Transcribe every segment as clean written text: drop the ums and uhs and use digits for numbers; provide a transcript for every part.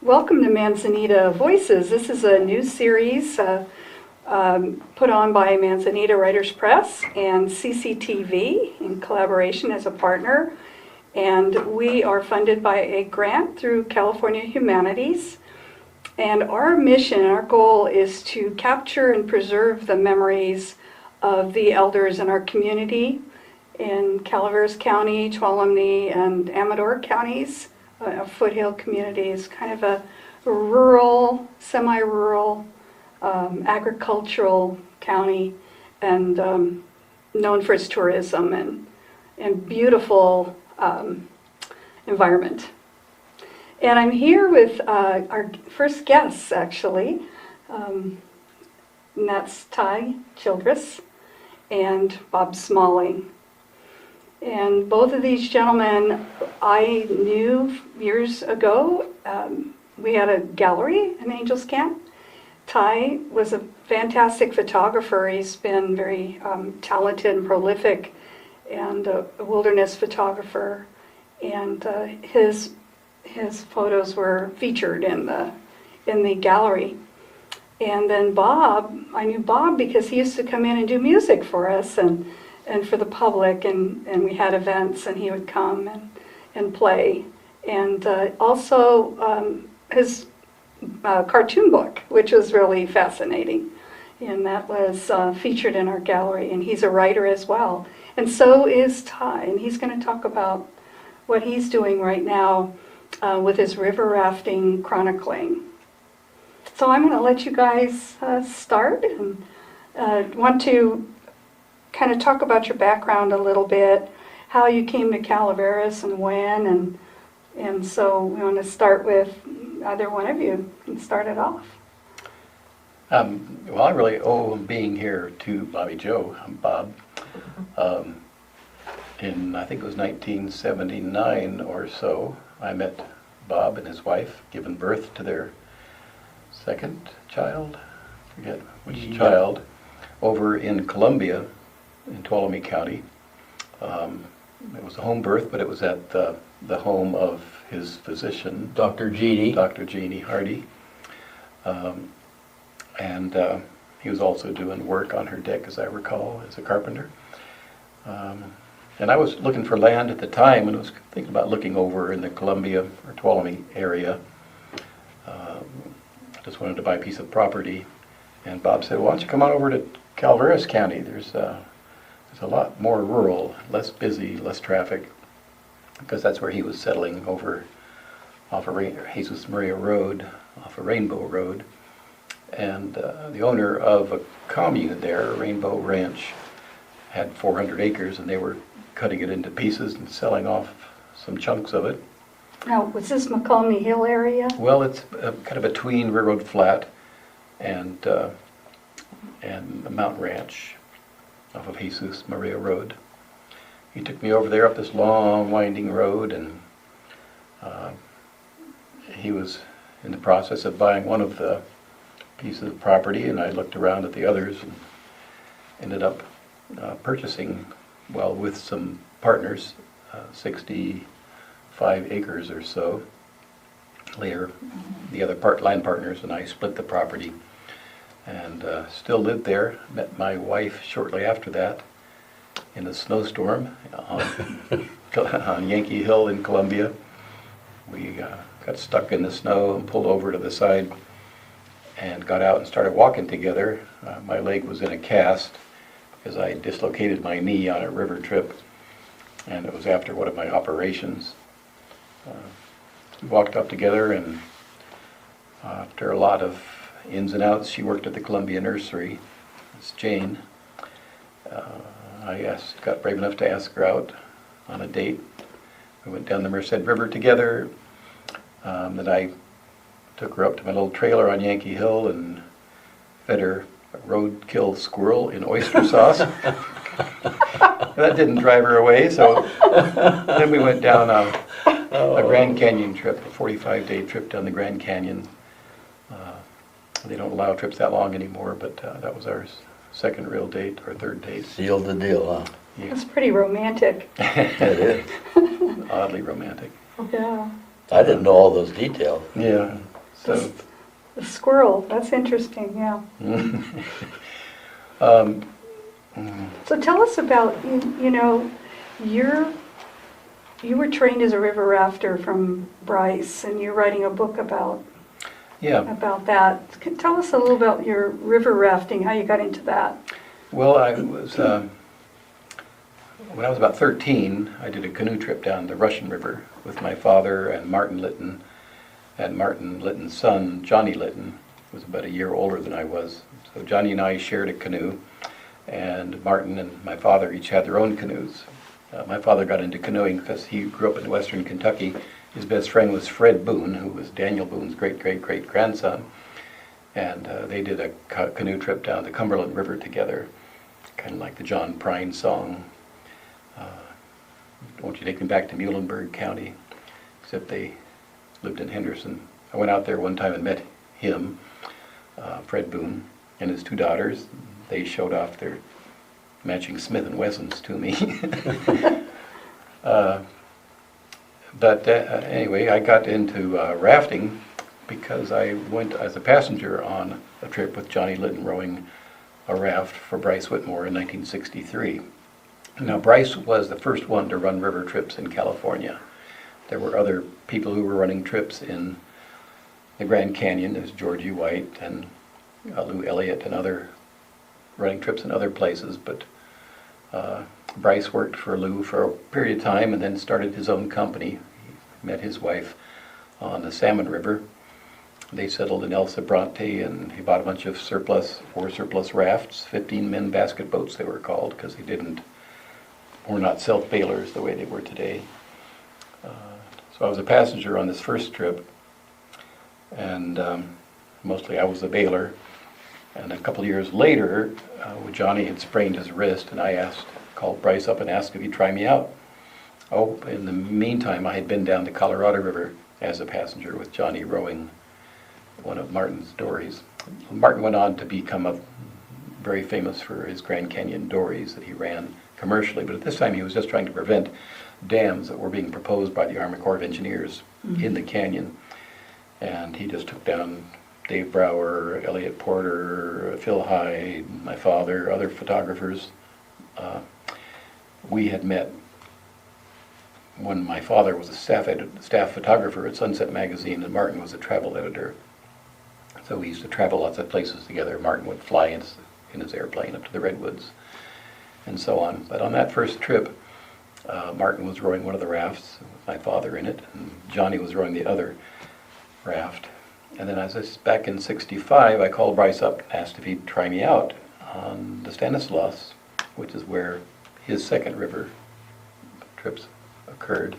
Welcome to Manzanita Voices. This is a new series put on by Manzanita Writers Press and CCTV in collaboration as a partner. And we are funded by a grant through California Humanities. And our mission, our goal is to capture and preserve the memories of the elders in our community in Calaveras County, Tuolumne, and Amador counties. A foothill community is kind of a rural, semi-rural, agricultural county, and known for its tourism and beautiful environment. And I'm here with our first guests, actually, and that's Ty Childress and Bob Smalling. And both of these gentlemen I knew years ago. We had a gallery in Angels Camp. Ty was a fantastic photographer. He's been very talented and prolific, and a wilderness photographer. And his photos were featured in the gallery. And then Bob, I knew Bob because he used to come in and do music for us and for the public, and we had events, and he would come and play. And also his cartoon book, which was really fascinating, and that was featured in our gallery, and he's a writer as well. And so is Ty, and he's going to talk about what he's doing right now with his river rafting chronicling. So I'm going to let you guys start, and want to kind of talk about your background a little bit, how you came to Calaveras and when, and so we want to start with either one of you and start it off. Well, I really owe being here to Bobby Joe. I'm Bob. In, I think it was 1979 or so, I met Bob and his wife, given birth to their second child, forget which child, over in Columbia, in Tuolumne County. It was a home birth, but it was at the home of his physician, Dr. Jeannie Hardy. And he was also doing work on her deck, as I recall, as a carpenter. And I was looking for land at the time, and I was thinking about looking over in the Columbia or Tuolumne area. I just wanted to buy a piece of property. And Bob said, "Why don't you come on over to Calaveras County? There's a lot more rural, less busy, less traffic," because that's where he was settling over off of Jesus Maria Road, off of Rainbow Road. And the owner of a commune there, Rainbow Ranch, had 400 acres, and they were cutting it into pieces and selling off some chunks of it. Now, was this McCulney Hill area? Well, it's kind of between Railroad Flat and the Mountain Ranch off of Jesus Maria Road. He took me over there up this long winding road, and he was in the process of buying one of the pieces of property, and I looked around at the others and ended up purchasing, well, with some partners, 65 acres or so. Later, the other land partners and I split the property, and still lived there. Met my wife shortly after that in a snowstorm on Yankee Hill in Columbia. We got stuck in the snow and pulled over to the side and got out and started walking together. My leg was in a cast because I dislocated my knee on a river trip, and it was after one of my operations. We walked up together, and after a lot of ins and outs, she worked at the Columbia Nursery. It's Jane. I got brave enough to ask her out on a date. We went down the Merced River together. Then I took her up to my little trailer on Yankee Hill and fed her a roadkill squirrel in oyster sauce. That didn't drive her away, so then we went down a Grand Canyon trip, a 45-day trip down the Grand Canyon. They don't allow trips that long anymore, but that was our second real date, or third date. Sealed the deal, huh? Yeah. It's pretty romantic. It is. Oddly romantic. Yeah. I didn't know all those details. Yeah. So, The squirrel, that's interesting, yeah. um, So tell us about, you know, you were trained as a river rafter from Bryce, and you're writing a book about yeah. that. Tell us a little about your river rafting, how you got into that. Well, I was when I was about 13, I did a canoe trip down the Russian River with my father and Martin Litton, and Martin Litton's son, Johnny Litton, was about a year older than I was. So Johnny and I shared a canoe, and Martin and my father each had their own canoes. My father got into canoeing because he grew up in western Kentucky. His best friend was Fred Boone, who was Daniel Boone's great-great-great-grandson. And they did a canoe trip down the Cumberland River together, kind of like the John Prine song, Won't You Take Me Back to Muhlenberg County, except they lived in Henderson. I went out there one time and met him, Fred Boone, and his two daughters. They showed off their matching Smith & Wessons to me. But anyway, I got into rafting because I went as a passenger on a trip with Johnny Litton rowing a raft for Bryce Whitmore in 1963. Now, Bryce was the first one to run river trips in California. There were other people who were running trips in the Grand Canyon. There's Georgie White and Lou Elliott and other running trips in other places, but Bryce worked for Lou for a period of time and then started his own company. He met his wife on the Salmon River. They settled in El Sobrante, and he bought a bunch of four surplus rafts, 15-men basket boats they were called, because they were not self-bailers the way they were today. So I was a passenger on this first trip, and mostly I was the bailer. And a couple of years later, Johnny had sprained his wrist, and I called Bryce up and asked if he'd try me out. Oh, in the meantime, I had been down the Colorado River as a passenger with Johnny rowing one of Martin's dories. Martin went on to become very famous for his Grand Canyon dories that he ran commercially, but at this time he was just trying to prevent dams that were being proposed by the Army Corps of Engineers in the canyon. And he just took down Dave Brower, Elliot Porter, Phil Hyde, my father, other photographers. We had met when my father was a staff photographer at Sunset Magazine and Martin was a travel editor. So we used to travel lots of places together. Martin would fly in his airplane up to the Redwoods and so on. But on that first trip, Martin was rowing one of the rafts with my father in it, and Johnny was rowing the other raft. And then as I was back in '65, I called Bryce up and asked if he'd try me out on the Stanislaus, which is where his second river trips occurred.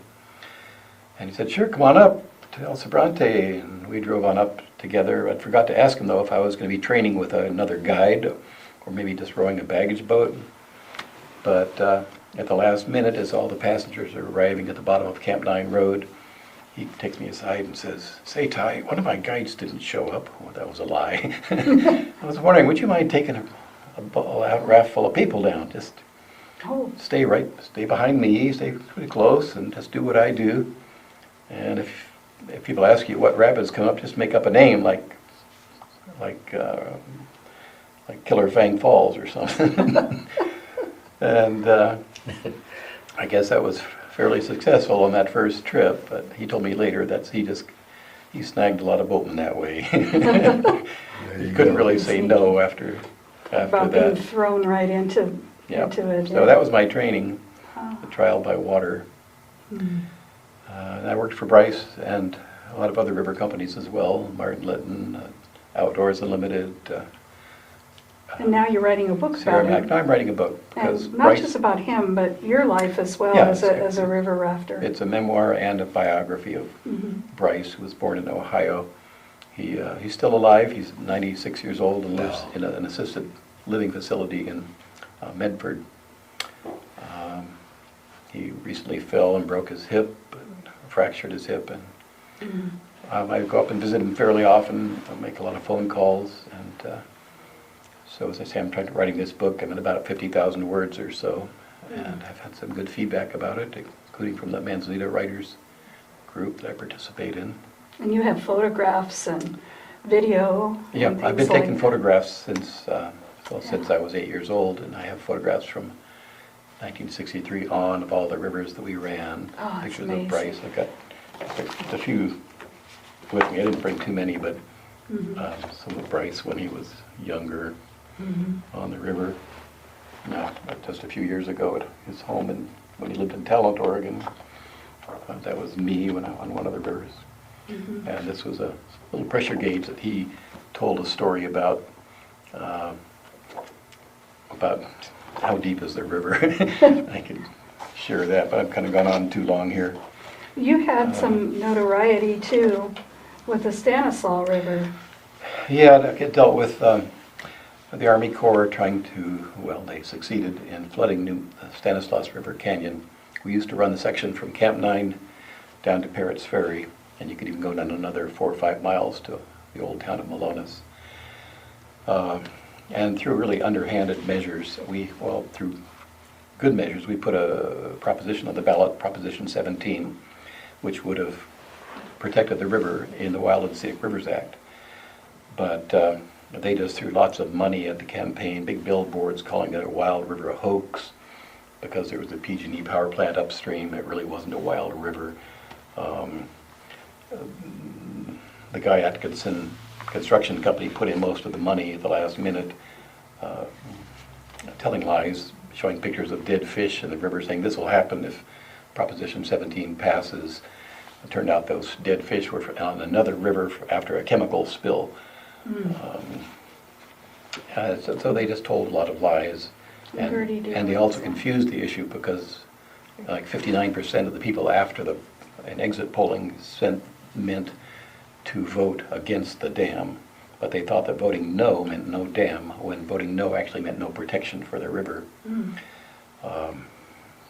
And he said, sure, come on up to El Sobrante. And we drove on up together. I forgot to ask him, though, if I was going to be training with another guide or maybe just rowing a baggage boat. But at the last minute, as all the passengers are arriving at the bottom of Camp 9 Road, he takes me aside and says, say, Ty, one of my guides didn't show up. Well, that was a lie. I was wondering, would you mind taking a raft full of people down? Just stay behind me, stay pretty close, and just do what I do. And if people ask you what rapids come up, just make up a name like Killer Fang Falls or something. And I guess that was fairly successful on that first trip, but he told me later that he snagged a lot of boatmen that way. He couldn't really say no after About being that. thrown right into it. So that was my training, the trial by water. Mm-hmm. And I worked for Bryce and a lot of other river companies as well, Martin Litton, Outdoors Unlimited. And now you're writing a book about him. Now I'm writing a book. Because And not just about him, but your life as well as a river rafter. It's a memoir and a biography of Mm-hmm. Bryce, who was born in Ohio. He's still alive. He's 96 years old and lives in an assisted living facility in Medford. He recently fell and broke his hip, fractured his hip, and I go up and visit him fairly often. I make a lot of phone calls, and so as I say, I'm writing this book. I'm at about 50,000 words or so, and I've had some good feedback about it, including from the Manzanita writers group that I participate in. And you have photographs and video. Yeah, and I've been things taking like- photographs since since Yeah. I was 8 years old, and I have photographs from 1963 on of all the rivers that we ran. Oh, that's Pictures amazing. of Bryce. I've got a few with me. I didn't bring too many, but some of Bryce when he was younger on the river. No, just a few years ago at his home, and when he lived in Talent, Oregon. That was me when I on one of the rivers. And this was a little pressure gauge that he told a story about how deep is the river. I could share that, but I've kind of gone on too long here. You had some notoriety too with the Stanislaus River. Yeah, it dealt with the Army Corps trying to, well, they succeeded in flooding New Stanislaus River Canyon. We used to run the section from Camp 9 down to Parrott's Ferry, and you could even go down another 4 or 5 miles to the old town of Malonis. And through really underhanded measures, through good measures, we put a proposition on the ballot, Proposition 17, which would have protected the river in the Wild and Scenic Rivers Act. But they just threw lots of money at the campaign, big billboards calling it a wild river hoax, because there was a PG&E power plant upstream. It really wasn't a wild river. The guy Atkinson Construction Company put in most of the money at the last minute, telling lies, showing pictures of dead fish in the river, saying this will happen if Proposition 17 passes. It turned out those dead fish were on another river after a chemical spill. So they just told a lot of lies. And they also confused the issue because like 59% of the people after an exit polling meant to vote against the dam, but they thought that voting no meant no dam, when voting no actually meant no protection for the river.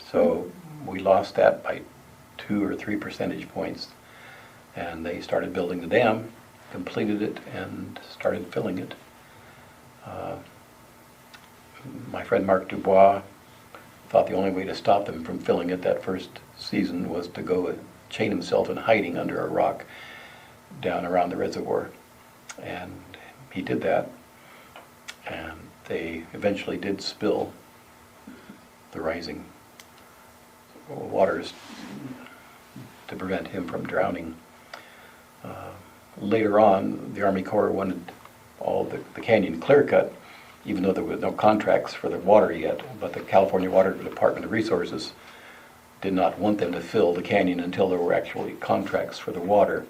So we lost that by 2 or 3 percentage points, and they started building the dam, completed it, and started filling it. My friend Mark Dubois thought the only way to stop them from filling it that first season was to go chain himself in hiding under a rock down around the reservoir. And he did that, and they eventually did spill the rising waters to prevent him from drowning. Later on, the Army Corps wanted all the canyon clear cut, even though there were no contracts for the water yet, but the California Water Department of Resources did not want them to fill the canyon until there were actually contracts for the water.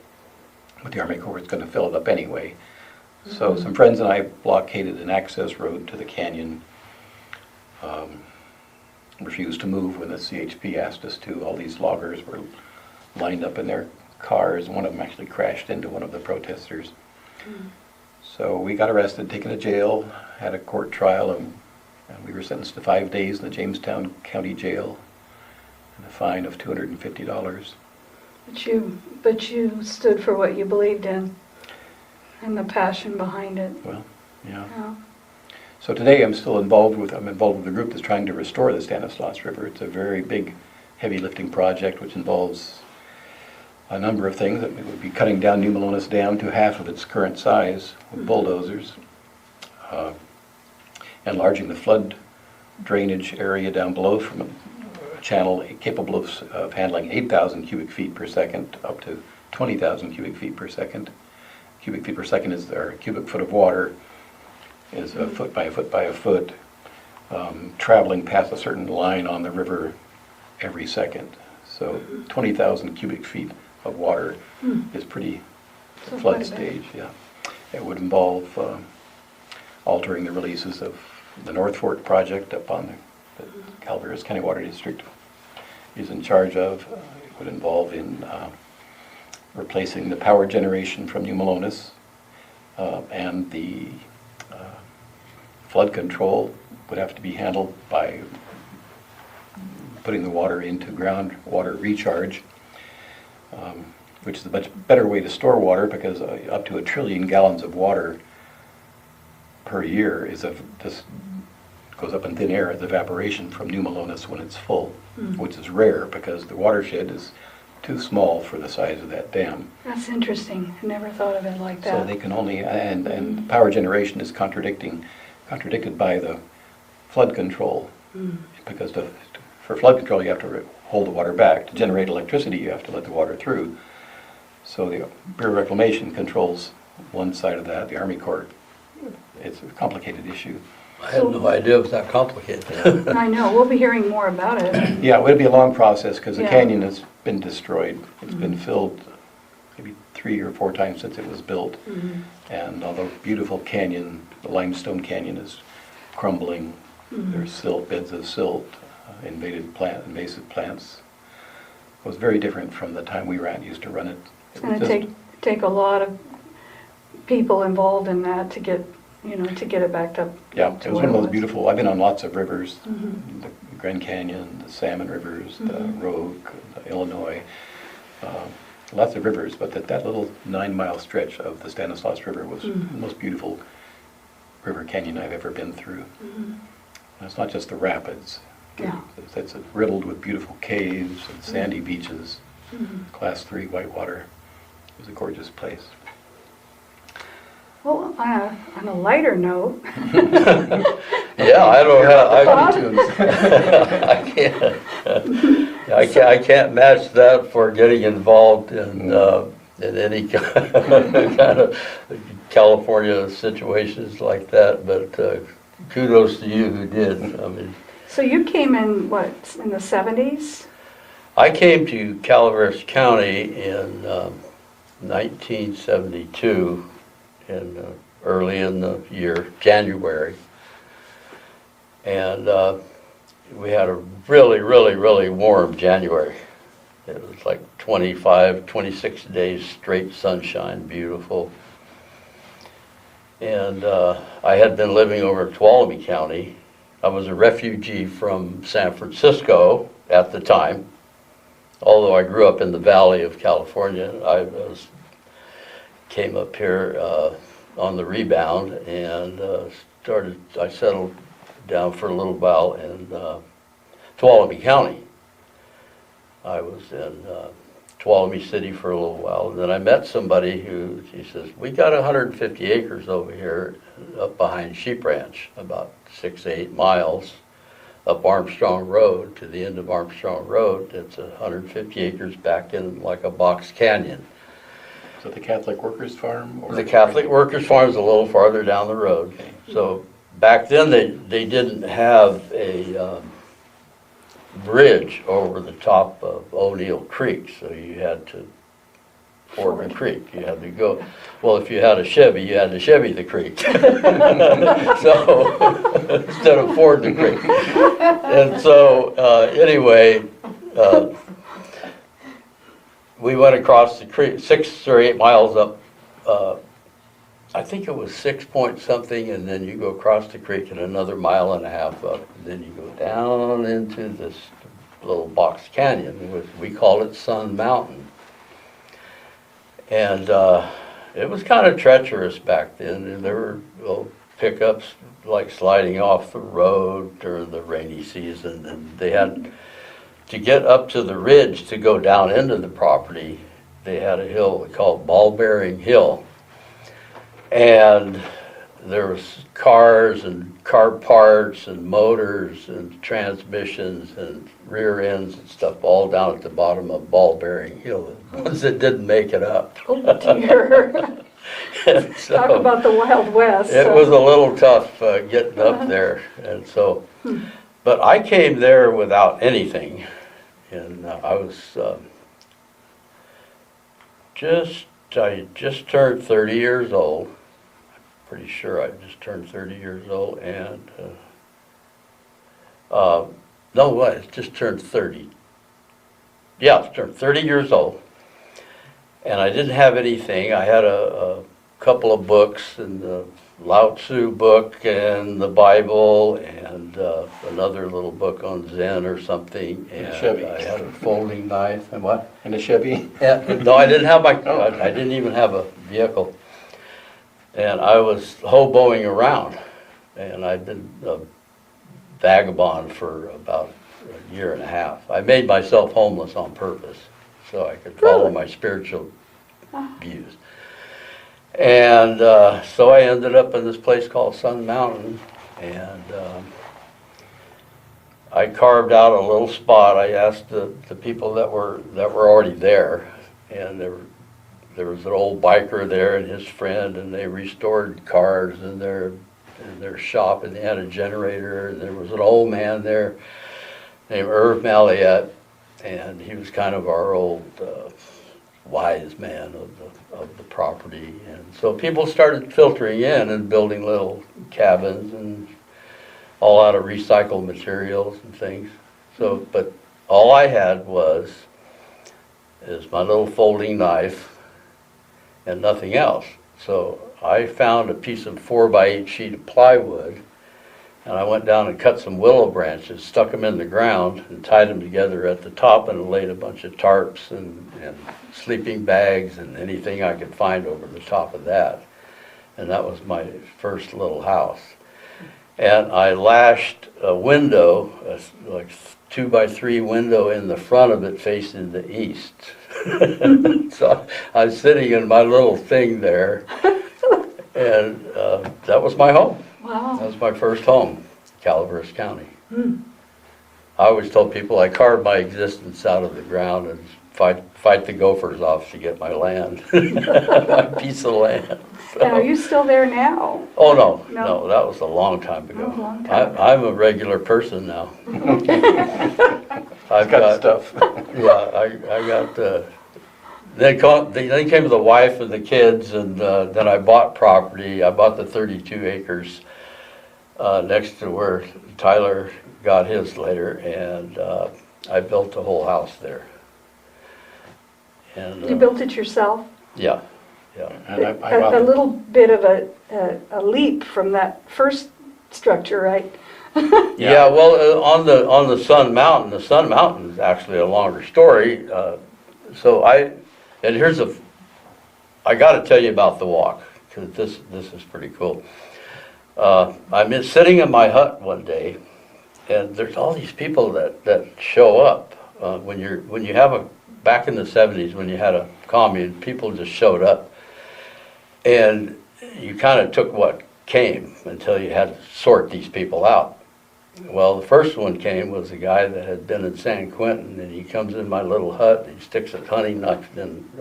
But the Army Corps was going to fill it up anyway. So some friends and I blockaded an access road to the canyon, refused to move when the CHP asked us to. All these loggers were lined up in their cars. One of them actually crashed into one of the protesters. So we got arrested, taken to jail, had a court trial, and we were sentenced to 5 days in the Jamestown County Jail and a fine of $250. But you stood for what you believed in and the passion behind it. Well, yeah. Yeah. So today I'm involved with a group that's trying to restore the Stanislaus River. It's a very big, heavy lifting project which involves a number of things. It would be cutting down New Malonis Dam to half of its current size with bulldozers, enlarging the flood drainage area down below from a channel capable of handling 8,000 cubic feet per second up to 20,000 cubic feet per second. Cubic feet per second is our cubic foot of water, is a foot by a foot by a foot, traveling past a certain line on the river every second. So 20,000 cubic feet of water is pretty So flood quite a bit. stage, yeah. It would involve altering the releases of the North Fork project up on the Calaveras County Water District is in charge of. It would involve in replacing the power generation from New Malonis, and the flood control would have to be handled by putting the water into groundwater recharge, which is a much better way to store water, because up to 1 trillion gallons of water per year just goes up in thin air as evaporation from New Malonis when it's full, which is rare because the watershed is too small for the size of that dam. That's interesting. I never thought of it like So that. they can only, and power generation is contradicted by the flood control. Because for flood control, you have to hold the water back. To generate electricity, you have to let the water through. So the Bureau of Reclamation controls one side of that, the Army Corps. It's a complicated issue. I had no idea it was that complicated. I know. We'll be hearing more about it. Yeah, it would be a long process because the Yeah. canyon has been destroyed. It's been filled maybe 3 or 4 times since it was built. And although beautiful canyon, the limestone canyon is crumbling. There's silt, beds of silt, invasive plants. It was very different from the time we used to run it. It's going to take a lot of people involved in that to get it backed up. Yeah, to it was where one of those beautiful, I've been on lots of rivers, Mm-hmm. the Grand Canyon, the Salmon Rivers, the Rogue, the Illinois, lots of rivers, but that little 9-mile stretch of the Stanislaus River was the most beautiful river canyon I've ever been through. And it's not just the rapids. Yeah. It's riddled with beautiful caves and sandy beaches, Class 3 whitewater. It was a gorgeous place. Well, on a lighter note, Yeah, I don't have, I can't match that for getting involved in any kind of California situations like that, but kudos to you who did. I mean, so you came in, what, in the 70s? I came to Calaveras County in 1972, early in the year, January. And we had a really, really, really warm January. It was like 25, 26 days straight sunshine, beautiful. And I had been living over in Tuolumne County. I was a refugee from San Francisco at the time. Although I grew up in the Valley of California, came up here on the rebound and I settled down for a little while in Tuolumne County. I was in Tuolumne City for a little while, and then I met somebody he says, we got 150 acres over here up behind Sheep Ranch, about 6 to 8 miles up Armstrong Road to the end of Armstrong Road. It's 150 acres back in like a box canyon. So the Catholic Workers Farm? Or The Catholic Workers Farm is a little farther down the road. Okay. So back then they didn't have a bridge over the top of O'Neill Creek, so you had to ford the creek. You had to go, well, if you had a Chevy, you had to Chevy the creek. So instead of ford the creek. And so anyway, we went across the creek, 6 or 8 miles up, I think it was 6 point something, and then you go across the creek and another 1.5 miles up, and then you go down into this little box canyon, which we called it Sun Mountain. And it was kind of treacherous back then, and there were pickups like sliding off the road during the rainy season, and they had to get up to the ridge to go down into the property. They had a hill called Ball Bearing Hill, and there was cars and car parts and motors and transmissions and rear ends and stuff all down at the bottom of Ball Bearing Hill, the ones that didn't make it up. Oh dear. So Talk about the Wild West. it was a little tough getting up there, and so, but I came there without anything, and I was I just turned 30 years old. Pretty sure I just turned 30 years old, and no, what? Just turned 30. Yeah, I turned 30 years old, and I didn't have anything. I had a couple of books, and the Lao Tzu book, and the Bible, and another little book on Zen or something. And a Chevy. I had a folding knife and what? And a Chevy? No, I didn't have I didn't even have a vehicle. And I was hoboing around, and I'd been a vagabond for about 1.5 years. I made myself homeless on purpose. so I could follow Really? my spiritual Ah. views. And so I ended up in this place called Sun Mountain, and I carved out a little spot. I asked the people that were already there, and there was an old biker there and his friend, and they restored cars in their shop, and they had a generator, and there was an old man there named Irv Malliette, and he was kind of our old wise man of the property. And so people started filtering in and building little cabins, and all out of recycled materials and things. So, but all I had is my little folding knife and nothing else. So I found a piece of 4x8 sheet of plywood, and I went down and cut some willow branches, stuck them in the ground, and tied them together at the top, and laid a bunch of tarps and sleeping bags and anything I could find over the top of that. And that was my first little house. And I lashed a window, like 2x3 window in the front of it facing the east. So I was sitting in my little thing there, and that was my home. Wow. That was my first home, Calaveras County. I always told people I carved my existence out of the ground and fight the gophers off to get my land, my piece of land. So. And are you still there now? Oh, no, No? no, that was a long time ago. Oh, a long time ago. I'm a regular person now. I've Got stuff. Yeah, I got, then came the wife and the kids, and then I bought property. I bought the 32 acres next to where Tyler got his later, and I built the whole house there. And You built it yourself? yeah, yeah. And I bought A little bit of a leap from that first structure, right? Yeah, well, on the Sun Mountain is actually a longer story. I got to tell you about the walk, because this is pretty cool. I'm sitting in my hut one day, and there's all these people that show up when you have back in the 70s when you had a commune, people just showed up, and you kind of took what came until you had to sort these people out. Well, the first one came was a guy that had been in San Quentin, and he comes in my little hut, and he sticks a hunting knife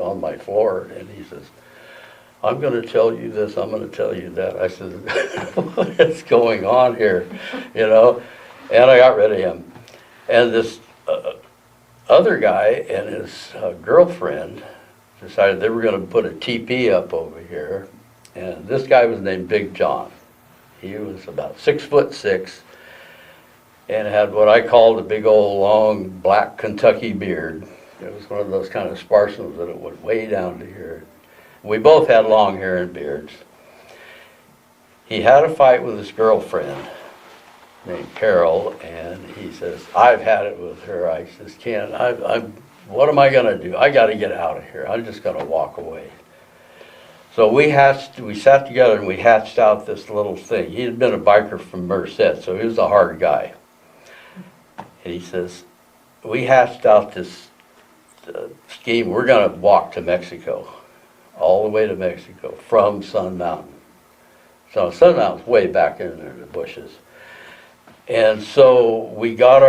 on my floor, and he says, "I'm going to tell you this, I'm going to tell you that." I said, "What is going on here?" You know, and I got rid of him. And this other guy and his girlfriend decided they were going to put a teepee up over here, and this guy was named Big John. He was about 6'6", and had what I called a big old long black Kentucky beard. It was one of those kind of sparse ones that it went way down to here. We both had long hair and beards. He had a fight with his girlfriend named Carol, and he says, "I've had it with her." I says, "Ken, what am I gonna do? I gotta get out of here. I'm just gonna walk away." So we sat together and we hatched out this little thing. He had been a biker from Merced, so he was a hard guy. And he says, we hatched out this scheme. We're going to walk to Mexico, all the way to Mexico from Sun Mountain. So Sun Mountain's way back in there in the bushes. And so we got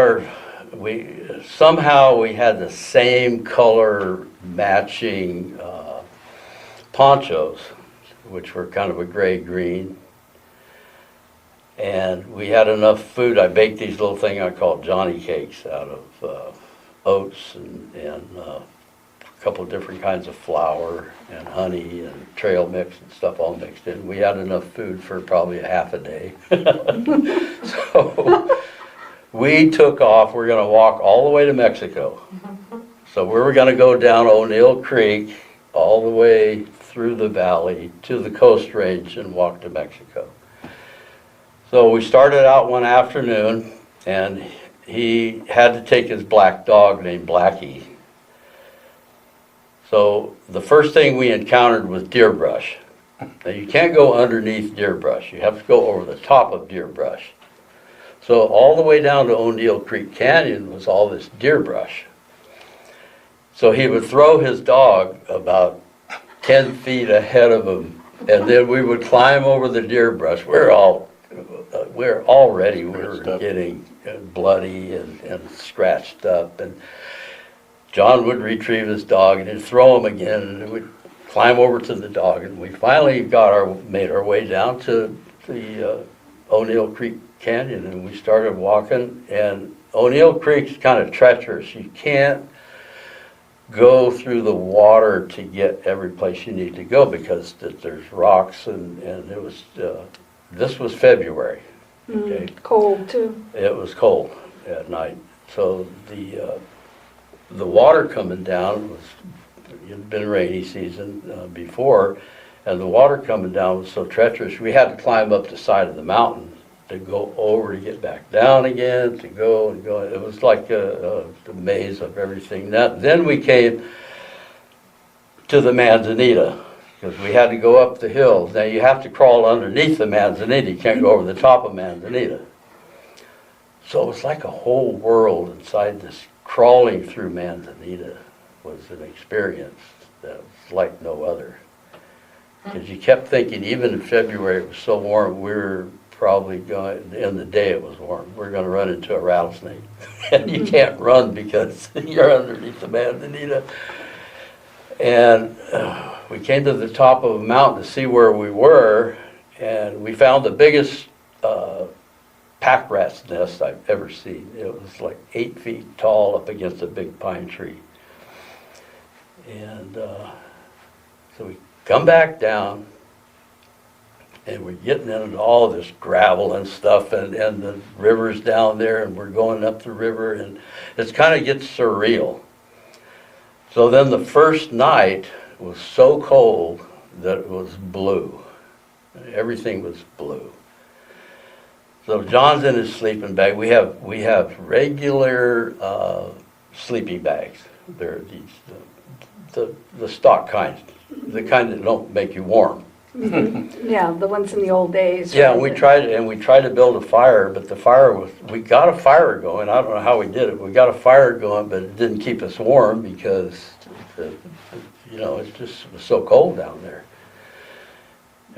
somehow we had the same color matching ponchos, which were kind of a gray-green. And we had enough food. I baked these little things I called Johnny cakes out of oats and a couple of different kinds of flour and honey and trail mix and stuff all mixed in. We had enough food for probably a half a day. So we took off. We're going to walk all the way to Mexico. So we were going to go down O'Neill Creek all the way through the valley to the Coast Range and walk to Mexico. So we started out one afternoon, and he had to take his black dog named Blackie. So the first thing we encountered was deer brush. Now you can't go underneath deer brush. You have to go over the top of deer brush. So all the way down to O'Neill Creek Canyon was all this deer brush. So he would throw his dog about 10 feet ahead of him, and then we would climb over the deer brush. We were getting bloody and scratched up, and John would retrieve his dog and he'd throw him again, and we'd climb over to the dog, and we finally made our way down to the O'Neill Creek Canyon, and we started walking. And O'Neill Creek's kind of treacherous. You can't go through the water to get every place you need to go because there's rocks, and it was this was February. Okay. Cold too. It was cold at night, so the water coming down it had been a rainy season before, and the water coming down was so treacherous. We had to climb up the side of the mountain to go over to get back down again, to go and go. It was like a maze of everything. Then we came to the Manzanita, because we had to go up the hill. Now you have to crawl underneath the Manzanita. You can't go over the top of Manzanita. So it was like a whole world inside this. Crawling through Manzanita was an experience that was like no other. Because you kept thinking, even in February it was so warm, we were probably going, in the day it was warm, we're going to run into a rattlesnake. And you can't run because you're underneath the Manzanita. And we came to the top of a mountain to see where we were, and we found the biggest pack rat's nest I've ever seen. It was like 8 feet tall up against a big pine tree. And so we come back down, and we're getting into all this gravel and stuff, and the river's down there, and we're going up the river, and it kind of gets surreal. So then the first night was so cold that it was blue. Everything was blue. So John's in his sleeping bag. We have regular sleeping bags. They're the stock kinds, the kind that don't make you warm. Mm-hmm. Yeah, the ones in the old days. Yeah, right? we tried to build a fire, but we got a fire going. I don't know how we did it. We got a fire going, but it didn't keep us warm because it just was so cold down there.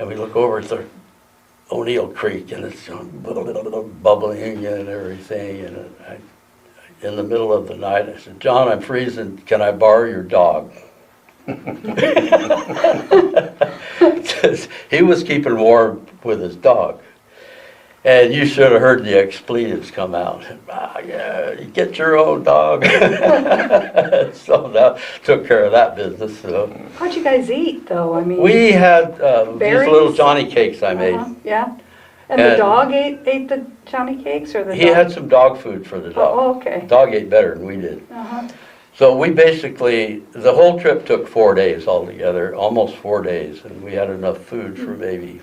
And we look over at the O'Neill Creek, and it's bubbling and everything. And in the middle of the night, I said, "John, I'm freezing. Can I borrow your dog?" He was keeping warm with his dog. And you should have heard the expletives come out. Yeah, you get your own dog. So that took care of that business. So. How'd you guys eat, though? I mean, We had these berries? little Johnny cakes I made. Yeah. And the dog ate the Johnny cakes, or the He dog? had some dog food for the dog. Oh, okay. The dog ate better than we did. Uh-huh. So we basically, the whole trip took 4 days altogether, almost 4 days, and we had enough food for maybe,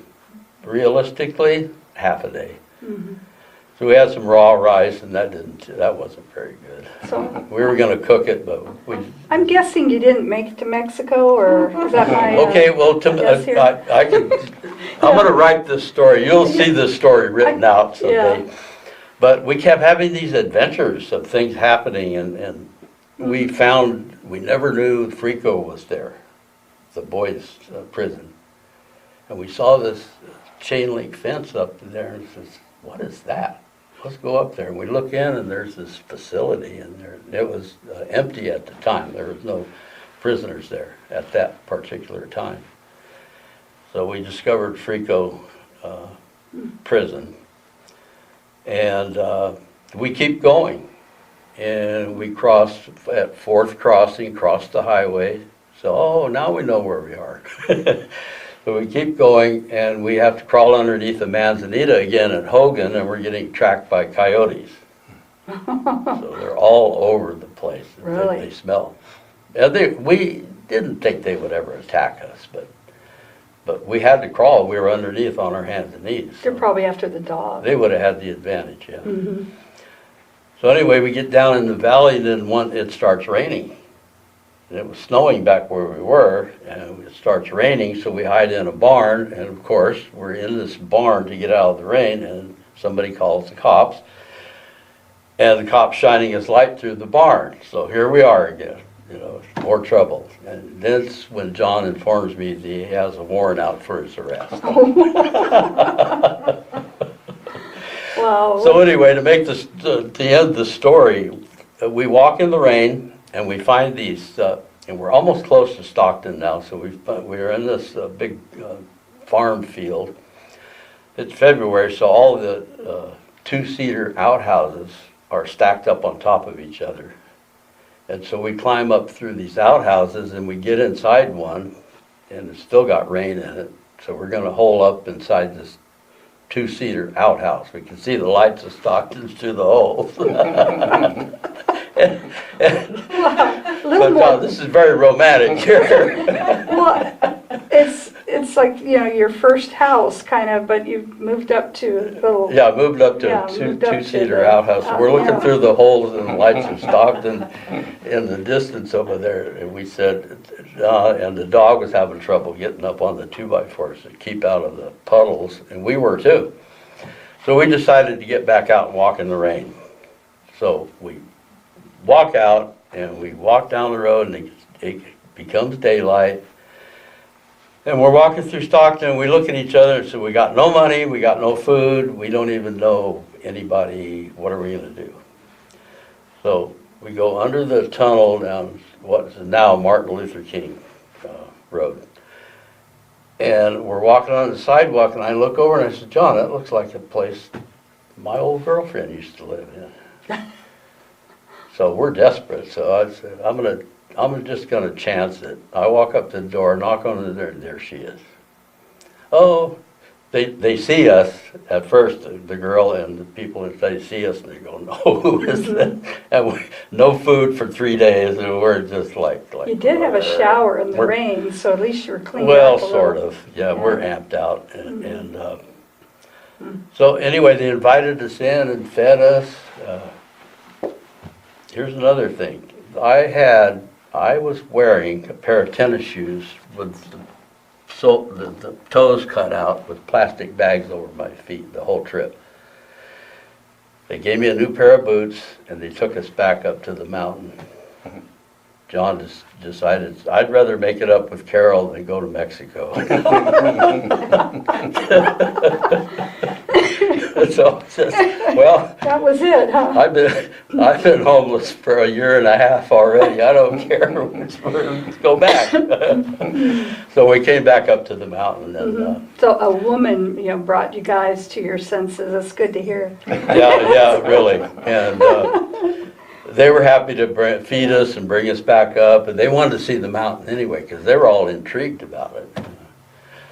realistically, half a day. Mm-hmm. So we had some raw rice, and that wasn't very good. So We were going to cook it, but we. I'm guessing you didn't make it to Mexico, or is that my? Okay, well, guess here? I can. I'm going to write this story. You'll see this story written out someday. Yeah. But we kept having these adventures of things happening, and we found, we never knew Frico was there, the boys' prison. And we saw this chain link fence up there, and says, "What is that? Let's go up there." And we look in, and there's this facility, and it was empty at the time. There was no prisoners there at that particular time. So we discovered Frico prison, and we keep going. And we crossed at 4th crossing, crossed the highway. So, now we know where we are. So we keep going, and we have to crawl underneath the Manzanita again at Hogan, and we're getting tracked by coyotes. So they're all over the place. Really? They smell. And we didn't think they would ever attack us, but we had to crawl. We were underneath on our hands and knees. They're probably after the dog. They would have had the advantage, yeah. Mm-hmm. So anyway, we get down in the valley, and then it starts raining. And it was snowing back where we were, and it starts raining, so we hide in a barn, and of course, we're in this barn to get out of the rain, and somebody calls the cops, and the cop's shining his light through the barn. So here we are again. you know, more trouble. And that's when John informs me that he has a warrant out for his arrest. Wow. So anyway, to make this, to end the story, we walk in the rain and we find these, and we're almost close to Stockton now, so we're in this big farm field. It's February, so all the two-seater outhouses are stacked up on top of each other. And so we climb up through these outhouses and we get inside one, and it's still got rain in it. So we're gonna hole up inside this two-seater outhouse. We can see the lights of Stockton's through the holes. But this is very romantic here. Well, it's like, you know, your first house kind of, but you've moved up to a little. Yeah, I moved up to Yeah, a moved up to two-seater the- outhouse. So we're looking yeah. through the holes and the lights of Stockton in the distance over there. And we said, and the dog was having trouble getting up on the 2x4s to keep out of the puddles, and we were too. So we decided to get back out and walk in the rain. So we walk out and we walk down the road, and it becomes daylight. And we're walking through Stockton, and we look at each other and say, we got no money, we got no food, we don't even know anybody, what are we gonna do? So we go under the tunnel down what is now Martin Luther King Road. And we're walking on the sidewalk, and I look over and I said, John, that looks like a place my old girlfriend used to live in. So we're desperate, so I said, I'm just gonna chance it. I walk up to the door, knock on the door, and there she is. Oh, they see us at first, the girl and the people inside see us, and they go, no, who is that? And no food for 3 days, and we're just like. You did have a shower in the We're- rain, so at least you were cleaned Well, up a sort little. of, yeah, we're amped out, and so anyway, they invited us in and fed us. Here's another thing. I was wearing a pair of tennis shoes with the toes cut out with plastic bags over my feet the whole trip. They gave me a new pair of boots, and they took us back up to the mountain. John just decided, I'd rather make it up with Carol than go to Mexico. So, well, That was it, huh? I've been homeless for 1.5 years already. I don't care. Let's go back. So we came back up to the mountain, and So a woman, you know, brought you guys to your senses. That's good to hear. yeah, really. And they were happy to feed us and bring us back up, and they wanted to see the mountain anyway because they were all intrigued about it.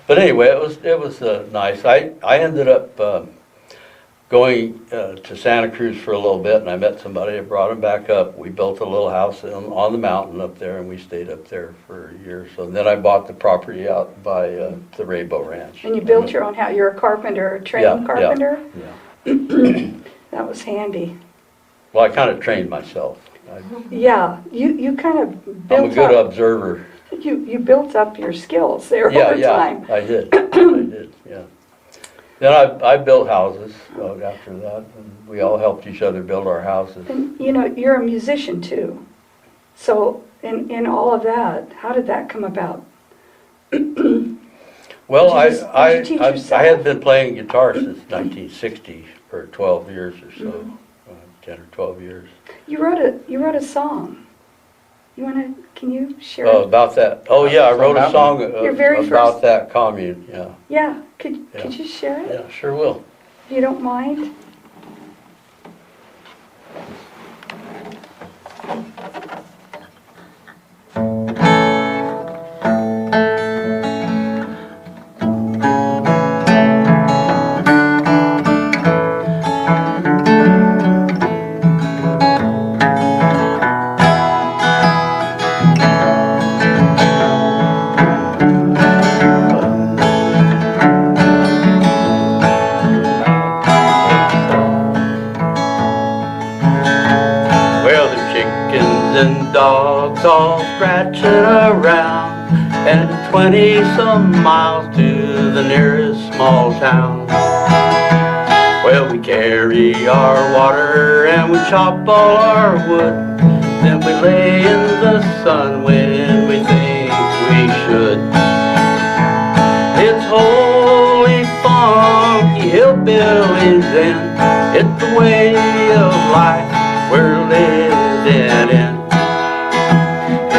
But anyway, it was nice. I ended up going to Santa Cruz for a little bit, and I met somebody that brought him back up. We built a little house on the mountain up there, and we stayed up there for a year or so. And then I bought the property out by the Rainbow Ranch. And you built your own house. You're a carpenter, a trained carpenter? Yeah. That was handy. Well, I kind of trained myself. Yeah, you kind of I'm a built good up. observer. You built up your skills there Yeah, over yeah, time. I did, yeah. Then I built houses after that, and we all helped each other build our houses. And you know, you're a musician too. So in all of that, how did that come about? Well, Did you teach I yourself? had been playing guitar since 1960 for 12 years or so, 10 or 12 years. You wrote a song. Can you share it? About that, oh yeah, I wrote a song Your very about first- that commune, yeah. Yeah, could you share it? Yeah, sure will. If you don't mind? Well, the chickens and dogs all scratching around, and 20-some miles to the nearest small town. Well, we carry our water and we chop all our wood then we lay in the sun when we think we should. It's holy funky hillbillies and it's the way of life we're living in.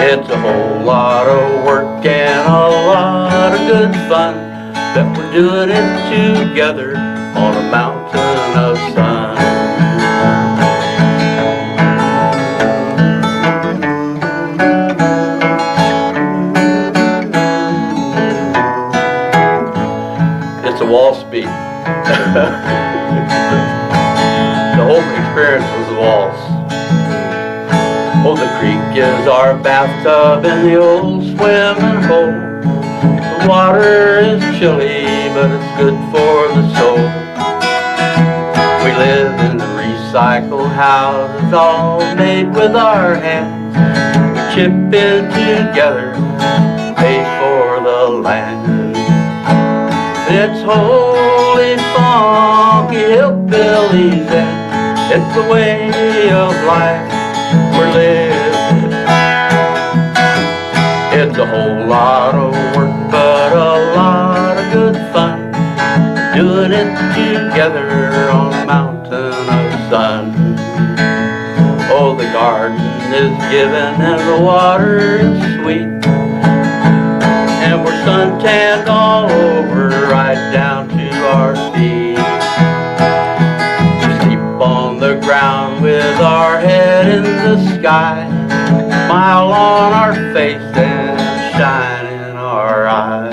It's a whole lot of work and a lot of good fun, that we're doing it together on a mountain of sun. It's a waltz beat. The whole experience was a waltz. Oh, the creek is our bathtub in the old swimming hole. The water is chilly, but it's good for the soul. We live in the recycled houses, all made with our hands. We chip in together, pay for the land. It's holy funky hillbillies and it's the way of life we're living. It's a whole lot of work, but a lot of good fun, doing it together on a mountain of sun. Oh, the garden is giving and the water is sweet, and we're suntanned all over, right down to our feet. We sleep on the ground with our head in the sky, smile on our face and shine in our eyes.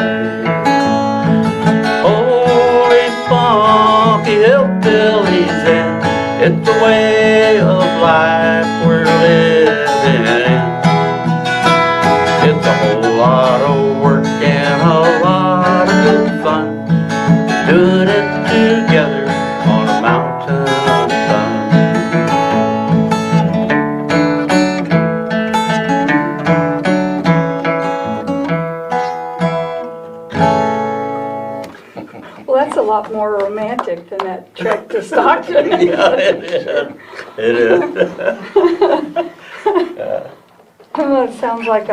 Holy funky hillbillies and it's the way of life we're living in. It's a whole lot of work and a lot of good fun, doing it together on a mountain of sun. Well, that's a lot more romantic than that trek to Stockton. Yeah, it is. It is. Well, it sounds like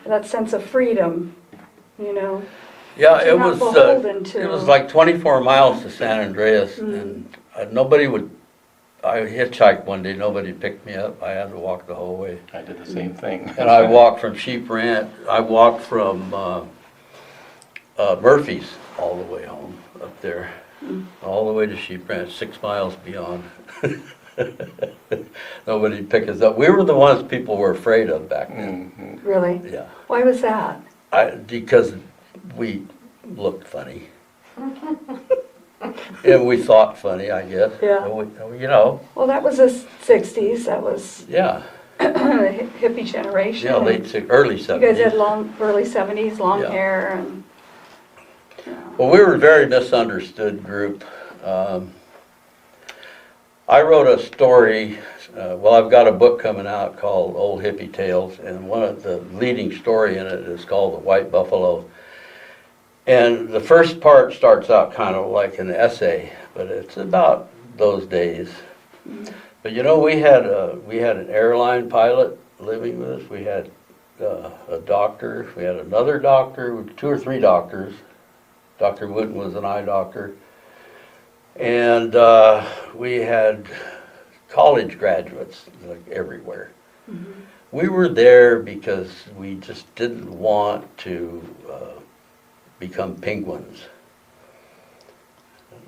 that sense of freedom, you know. Yeah, You're it not was. beholden to- It was like 24 miles to San Andreas, and nobody would. I hitchhiked one day. Nobody picked me up. I had to walk the whole way. I did the same thing. And I walked from Sheep Ranch. I walked from Murphy's all the way home up there, all the way to Sheep Ranch, 6 miles beyond. Nobody'd pick us up. We were the ones people were afraid of back then. Really? Yeah, Why was that? because we looked funny. And we thought funny, I guess. Yeah. You know, Well, that was the 60s. That was yeah. the hippie generation. Yeah, early You guys had 70s. early 70s, long Yeah. hair, and Well, we were a very misunderstood group. I wrote a story, I've got a book coming out called Old Hippie Tales, and one of the leading story in it is called The White Buffalo. And the first part starts out kind of like an essay, but it's about those days. But you know, we had an airline pilot living with us. We had a doctor. We had another doctor, 2 or 3 doctors. Dr. Wooten was an eye doctor. And we had college graduates like everywhere. We were there because we just didn't want to become penguins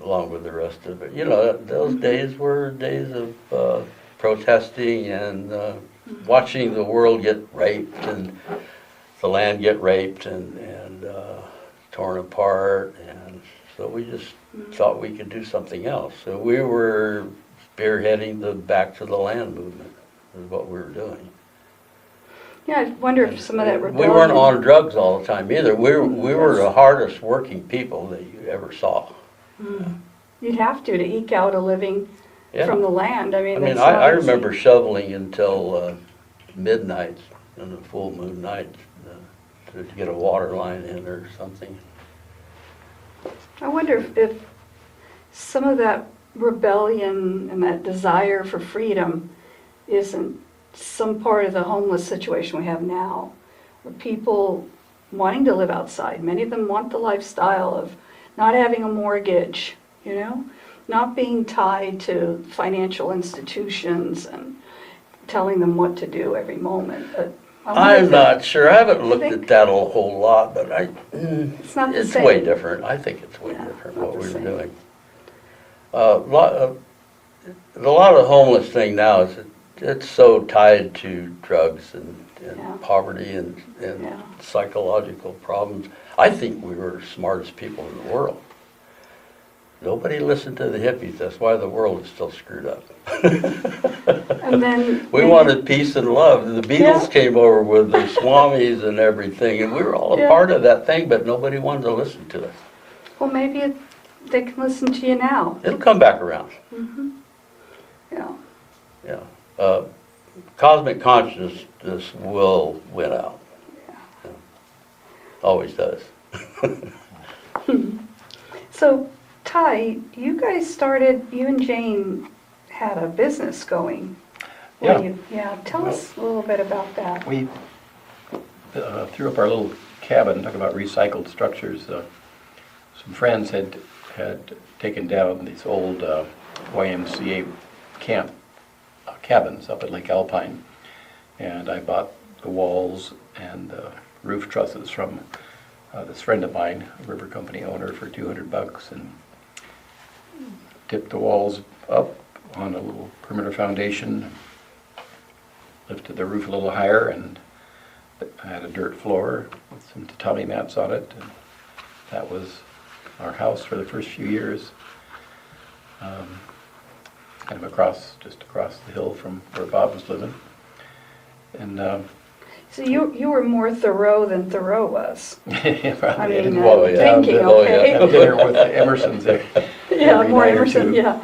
along with the rest of it. You know, those days were days of protesting and watching the world get raped and the land get raped and torn apart, and so we just thought we could do something else. So we were spearheading the Back to the Land movement, is what we were doing. yeah, I wonder if some of that We rebellion. weren't on drugs all the time either. We were the hardest working people that you ever saw. You'd have to eke out a living Yeah. from the land. I mean, that's I not easy. remember shoveling until midnight on a full moon night to get a water line in or something. I wonder if some of that rebellion and that desire for freedom isn't some part of the homeless situation we have now, where people wanting to live outside, many of them want the lifestyle of not having a mortgage, you know, not being tied to financial institutions and telling them what to do every moment. But I wonder I'm if that- not sure. I haven't looked think- at that a whole lot, but It's not the it's same. way different. I think it's way Yeah, different not what the we were same. doing. A lot of homeless thing now is it's so tied to drugs and Yeah. poverty and Yeah. psychological problems. I think we were the smartest people in the world. Nobody listened to the hippies. That's why the world is still screwed up. And then We maybe- wanted peace and love. The Beatles Yeah. came over with the Swamis and everything, and we were all a Yeah. part of that thing, but nobody wanted to listen to us. Well, maybe they can listen to you now. It'll come back around, Yeah. yeah. Cosmic consciousness will win out. Yeah. Always does. So, Ty, you guys started, you and Jane had a business going. Yeah. Yeah, tell us a little bit about that. We threw up our little cabin, talking about recycled structures. Some friends had taken down these old YMCA camp cabins up at Lake Alpine, and I bought the walls and roof trusses from this friend of mine, a river company owner, for $200, and tipped the walls up on a little perimeter foundation, lifted the roof a little higher, and I had a dirt floor with some tatami mats on it, and that was our house for the first few years. Kind of just across the hill from where Bob was living. And So you were more Thoreau than Thoreau was. I mean, Well, yeah. thinking, Oh, yeah. okay. had dinner with the Emersons Yeah, every more night or Emerson, two. yeah.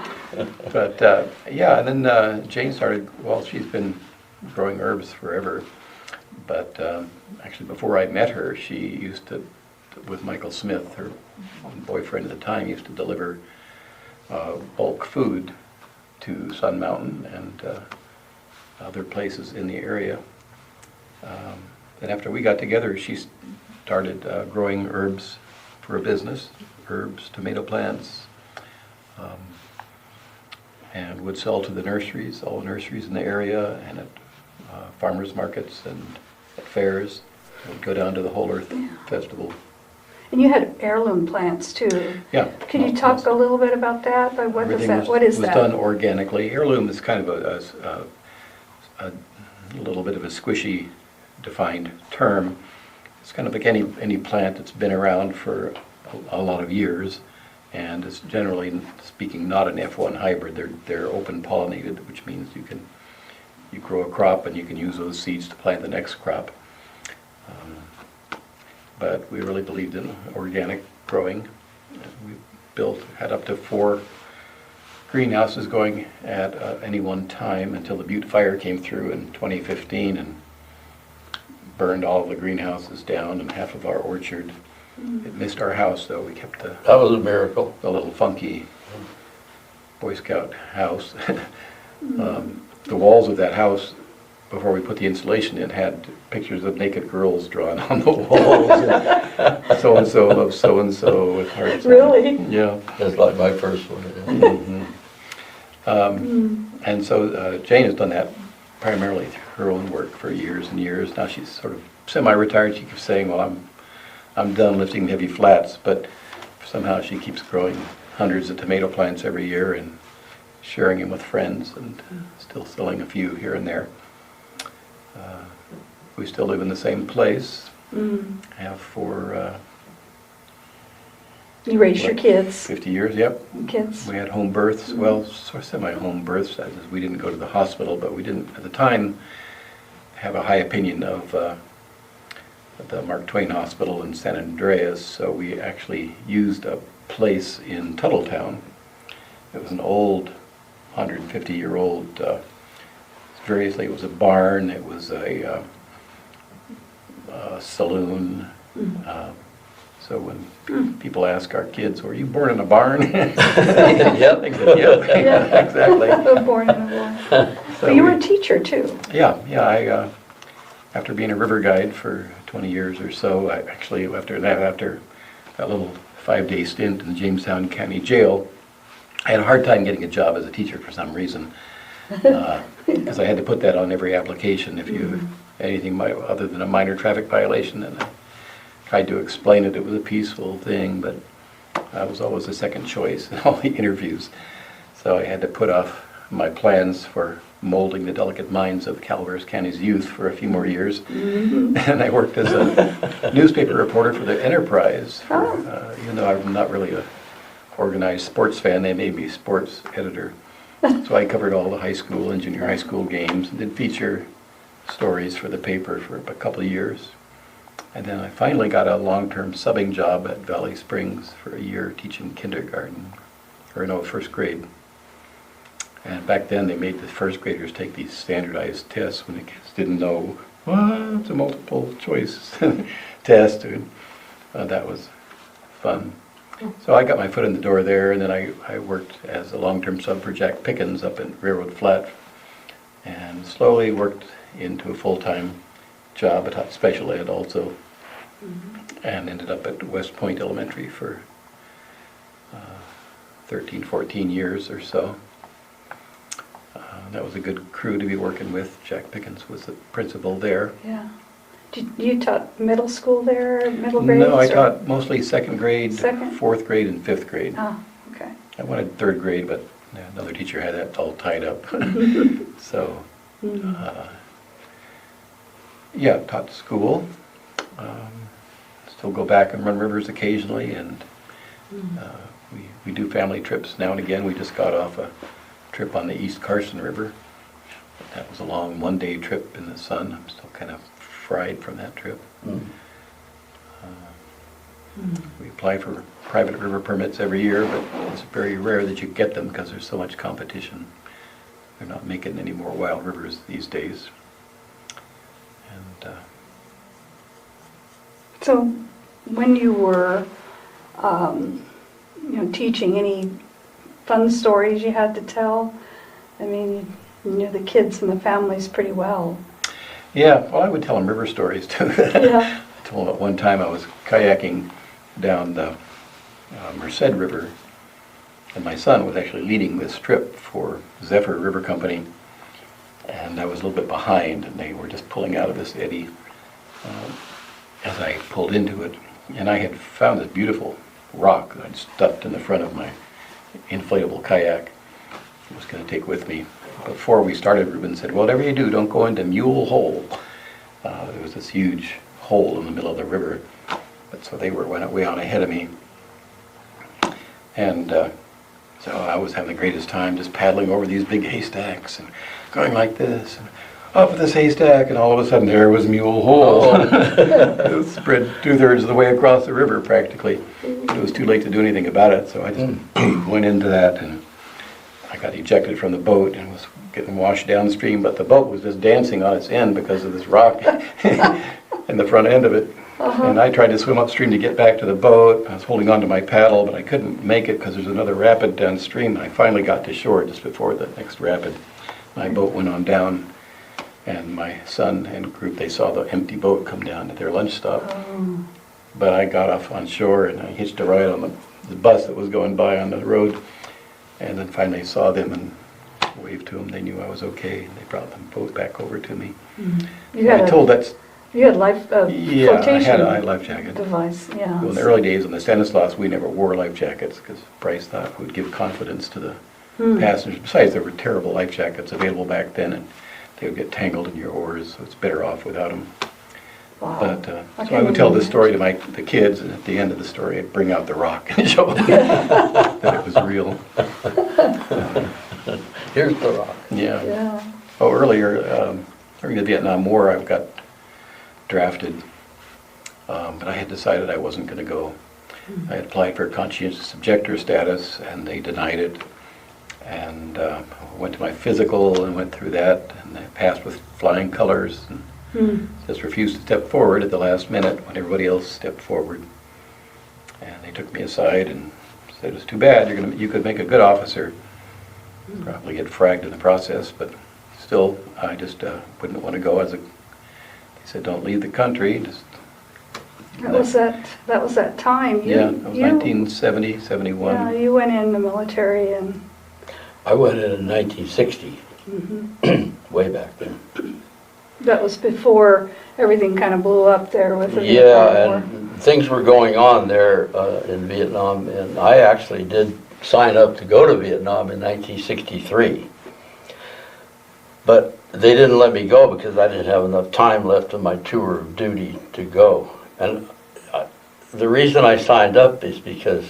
But yeah, and then Jane started, well, she's been growing herbs forever. But actually before I met her, she used to, with Michael Smith, her boyfriend at the time, used to deliver bulk food to Sun Mountain and other places in the area. And after we got together, she started growing herbs for a business, herbs, tomato plants, and would sell to the nurseries, all the nurseries in the area, and at farmers markets and at fairs. Would go down to the Whole Earth Festival. And you had heirloom plants too. Yeah. Can you talk a little bit about that? Like, what is Everything that? What is was that? done organically. Heirloom is kind of a little bit of a squishy defined term. It's kind of like any plant that's been around for a lot of years, and it's generally speaking not an F1 hybrid. They're open pollinated, which means you grow a crop and you can use those seeds to plant the next crop. But we really believed in organic growing. We had up to 4 greenhouses going at any one time until the Butte fire came through in 2015 and burned all of the greenhouses down and half of our orchard. It missed our house, though. We kept the That was a miracle. little funky Boy Scout house. The walls of that house, before we put the insulation in, had pictures of naked girls drawn on the walls. So-and-so loves so-and-so with hearts. Really? Yeah. That's like my first one. And so Jane has done that primarily through her own work for years and years. Now she's sort of semi-retired. She keeps saying, well, I'm done lifting heavy flats, but somehow she keeps growing hundreds of tomato plants every year and sharing them with friends and still selling a few here and there. We still live in the same place. Have for You raised your kids. 50 years, yep. Kids. We had home births, well, sort of semi-home births. That is, we didn't go to the hospital, but we didn't, at the time, have a high opinion of the Mark Twain Hospital in San Andreas, so we actually used a place in Tuttletown. It was an old, 150-year-old, variously, it was a barn, it was a saloon, So when people ask our kids, were you born in a barn? Yep. They said, yep, Yeah. exactly. Born in a barn. So But you were we- a teacher too. Yeah, I, after being a river guide for 20 years or so, after that little 5-day stint in the Jamestown County Jail, I had a hard time getting a job as a teacher for some reason. Because I had to put that on every application if you, anything other than a minor traffic violation, and I tried to explain it was a peaceful thing, but I was always the second choice in all the interviews. So I had to put off my plans for molding the delicate minds of Calaveras County's youth for a few more years. And I worked as a newspaper reporter for the Enterprise. Even though I'm not really a organized sports fan, they made me sports editor. So I covered all the high school and junior high school games and did feature stories for the paper for a couple of years. And then I finally got a long-term subbing job at Valley Springs for a year teaching kindergarten, first grade. And back then they made the first graders take these standardized tests when the kids didn't know what's a multiple choice test. And that was fun. So I got my foot in the door there, and then I worked as a long-term sub for Jack Pickens up in Railroad Flat, and slowly worked into a full-time job. I taught special ed also, and ended up at West Point Elementary for 13, 14 years or so. That was a good crew to be working with. Jack Pickens was the principal there. Yeah. You taught middle school there, middle grades? No, I or- taught mostly second grade, Second? fourth grade, and fifth grade. Oh, okay. I wanted third grade, but another teacher had that all tied up. So, yeah, taught school. Still go back and run rivers occasionally, and we do family trips now and again. We just got off a trip on the East Carson River. That was a long one-day trip in the sun. I'm still kind of fried from that trip. We apply for private river permits every year, but it's very rare that you get them because there's so much competition. They're not making any more wild rivers these days. And So when you were, teaching, any fun stories you had to tell? I mean, you knew the kids and the families pretty well. yeah, well, I would tell them river stories too. Yeah. I told them at one time I was kayaking down the Merced River, and my son was actually leading this trip for Zephyr River Company, and I was a little bit behind, and they were just pulling out of this eddy as I pulled into it, and I had found this beautiful rock that I'd stuffed in the front of my inflatable kayak I was going to take with me. Before we started, Ruben said, well, whatever you do, don't go into Mule Hole. There was this huge hole in the middle of the river, but so they went way on ahead of me. And so I was having the greatest time just paddling over these big haystacks and going like this, and up this haystack, and all of a sudden there was Mule Hole. It was spread 2/3 of the way across the river practically. It was too late to do anything about it, so I just went into that, and I got ejected from the boat and was getting washed downstream, but the boat was just dancing on its end because of this rock in the front end of it. And I tried to swim upstream to get back to the boat. I was holding on to my paddle, but I couldn't make it because there's another rapid downstream. I finally got to shore just before the next rapid. My boat went on down, and my son and group, they saw the empty boat come down at their lunch stop. But I got off on shore and I hitched a ride on the bus that was going by on the road, and then finally saw them and waved to them. They knew I was okay, and they brought the boat back over to me. You had you had Yeah, I flotation had a life jacket. device, yeah. Well, in the early days on the Stanislaus, we never wore life jackets because Bryce thought it would give confidence to the passengers. Besides, there were terrible life jackets available back then, and they would get tangled in your oars, so it's better off without them. Wow. But so I would tell this story to the kids, and at the end of the story, I'd bring out the rock and show them that it was real. Here's the rock. Yeah. Yeah. Oh, earlier, during the Vietnam War, I got drafted, but I had decided I wasn't going to go. I had applied for conscientious objector status, and they denied it. And went to my physical and went through that, and I passed with flying colors, and just refused to step forward at the last minute when everybody else stepped forward. And they took me aside and said, it's too bad, you could make a good officer, probably get fragged in the process, but still, I just wouldn't want to go they said, don't leave the country, just. That was that time. Yeah, it was 1970, 71. Yeah, you went in the military and. I went in 1960, way back then. That was before everything kind of blew up there with the Yeah, Vietnam War. and things were going on there in Vietnam, and I actually did sign up to go to Vietnam in 1963. But they didn't let me go because I didn't have enough time left in my tour of duty to go. And the reason I signed up is because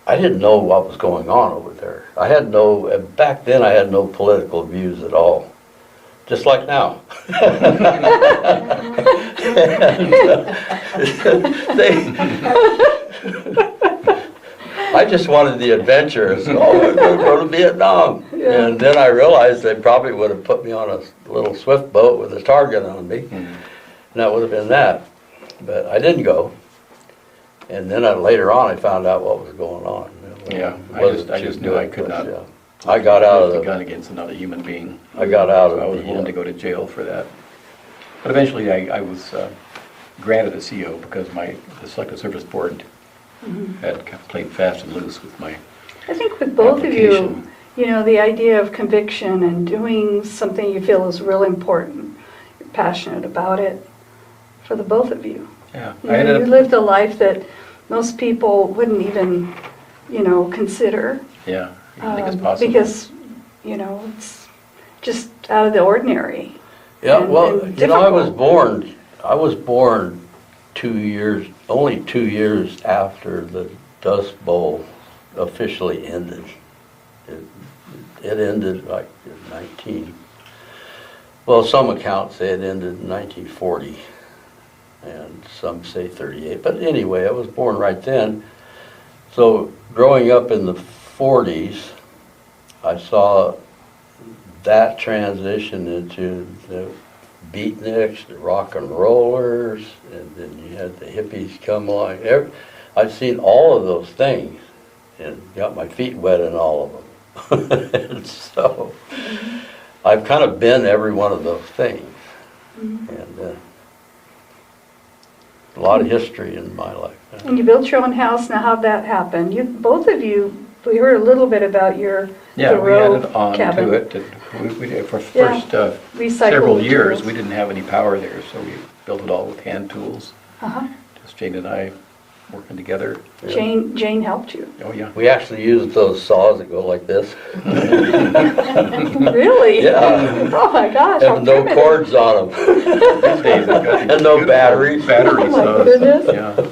I didn't know what was going on over there. Back then I had no political views at all. Just like now. I just wanted the adventure. So, I'm going to go to Vietnam. Yeah. And then I realized they probably would have put me on a little swift boat with a target on me. And that would have been that. But I didn't go. And then later on I found out what was going on. Yeah, I just knew I could not. Yeah. I got out of the the gun against another human being. I got out So I of was willing to go to jail for that. But eventually I was granted a CO because the Selective Service Board had played fast and loose with my I think with both of you, application. you know, the idea of conviction and doing something you feel is really important, you're passionate about it, for the both of you. Yeah, You I know, ended you up, lived a life that most people wouldn't even, you know, consider. yeah, I think it's possible. Because, you know, it's just out of the ordinary. Yeah, and- well, and you know, I was difficult. born only 2 years after the Dust Bowl officially ended. It ended like in some accounts say it ended in 1940, and some say 38, but anyway, I was born right then. So growing up in the 40s, I saw that transition into the beatniks, the rock and rollers, and then you had the hippies come along. I've seen all of those things and got my feet wet in all of them. And so I've kind of been every one of those things. And a lot of history in my life. And you built your own house. Now, how'd that happen? Both of you, we heard a little bit about your Yeah, we Thoreau added on cabin. to it. We did for Yeah, first recycled several years, materials. we didn't have any power there, so we built it all with hand tools. Uh-huh. Just Jane and I working together. Jane helped you. Oh, yeah. We actually used those saws that go like this. Really? Yeah. Oh my gosh. how And no primitive. cords on them. These days, they've got these And no beautiful batteries. Batteries. Oh, my so- goodness. Yeah.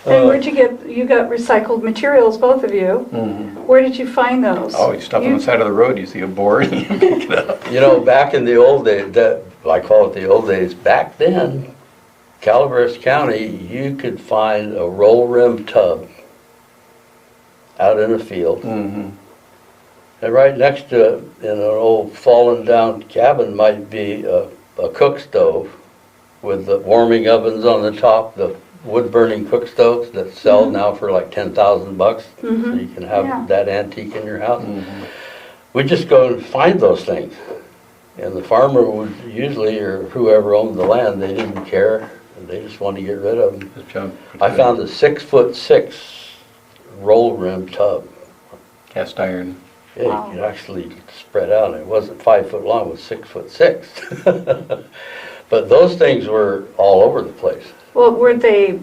And where'd you got recycled materials, both of you. Mhm. Where did you find those? Oh, you stop on the side of the road, you see a board, you pick it up. You know, back in the old days, I call it the old days, back then, Calaveras County, you could find a roll rim tub out in a field. Mhm. And right next to it, in an old fallen down cabin, might be a cook stove with the warming ovens on the top, the wood burning cook stoves that sell now for like $10,000. So you can have Yeah. that antique in your house. Mhm. We just go and find those things. And the farmer would usually, or whoever owned the land, they didn't care. They just wanted to get rid of them. Just jump. I found a 6'6" roll rim tub. Cast iron. Yeah, Wow. you could actually spread out. It wasn't 5 foot long, it was 6'6". But those things were all over the place. Well, weren't they